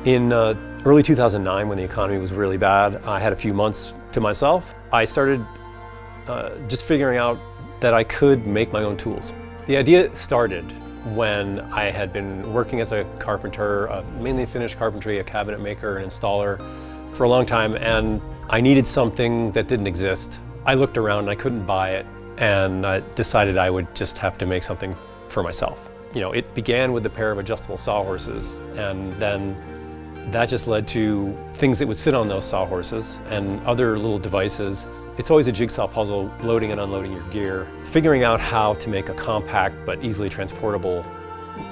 In early 2009, when the economy was really bad, I had a few months to myself. I started just figuring out that I could make my own tools. The idea started when I had been working as a carpenter, mainly finished carpentry, a cabinet maker, an installer for a long time, and I needed something that didn't exist. I looked around and I couldn't buy it, and I decided I would just have to make something for myself. It began with a pair of adjustable sawhorses, and then that just led to things that would sit on those sawhorses and other little devices. It's always a jigsaw puzzle, loading and unloading your gear. Figuring out how to make a compact but easily transportable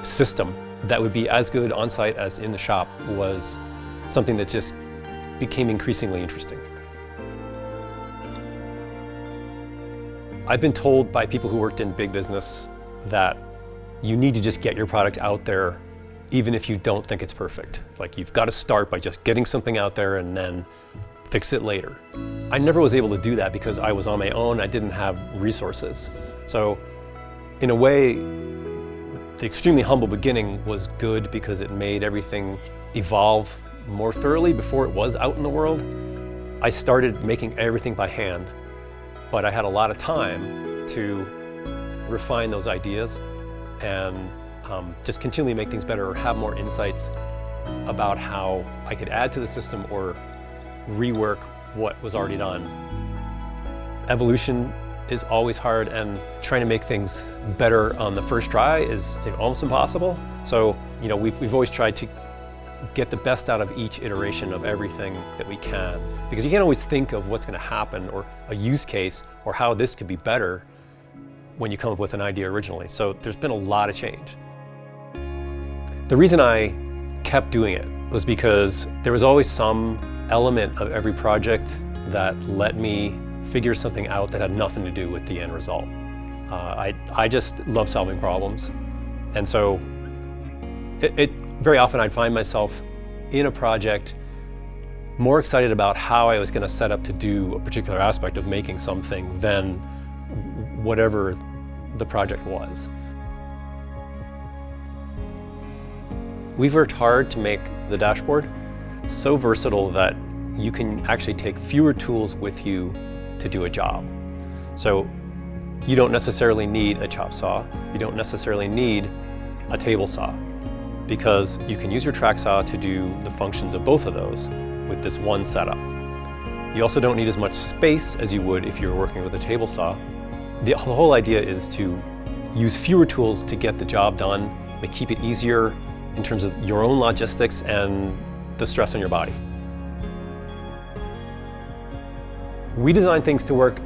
system that would be as good on site as in the shop was something that just became increasingly interesting. I've been told by people who worked in big business that you need to just get your product out there even if you don't think it's perfect. Like, you've got to start by just getting something out there and then fix it later. I never was able to do that because I was on my own. I didn't have resources. So in a way, the extremely humble beginning was good because it made everything evolve more thoroughly before it was out in the world. I started making everything by hand, but I had a lot of time to refine those ideas and just continually make things better or have more insights about how I could add to the system or rework what was already done. Evolution is always hard, and trying to make things better on the first try is almost impossible. So we've always tried to get the best out of each iteration of everything that we can, because you can't always think of what's going to happen or a use case or how this could be better when you come up with an idea originally. So there's been a lot of change. The reason I kept doing it was because there was always some element of every project that let me figure something out that had nothing to do with the end result. I just love solving problems. And so very often I'd find myself in a project more excited about how I was going to set up to do a particular aspect of making something than whatever the project was. We've worked hard to make the dashboard so versatile that you can actually take fewer tools with you to do a job. So you don't necessarily need a chop saw, you don't necessarily need a table saw, because you can use your track saw to do the functions of both of those with this one setup. You also don't need as much space as you would if you were working with a table saw. The whole idea is to use fewer tools to get the job done, but keep it easier in terms of your own logistics and the stress on your body. We design things to work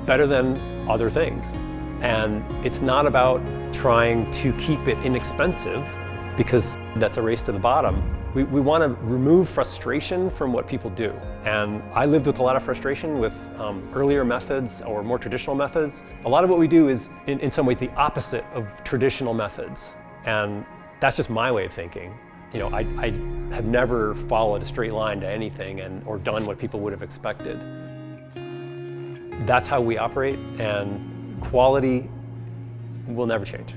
better than other things. And it's not about trying to keep it inexpensive, because that's a race to the bottom. We want to remove frustration from what people do. And I lived with a lot of frustration with earlier methods or more traditional methods. A lot of what we do is, in some ways, the opposite of traditional methods. And that's just my way of thinking. I have never followed a straight line to anything or done what people would have expected. That's how we operate, and quality will never change.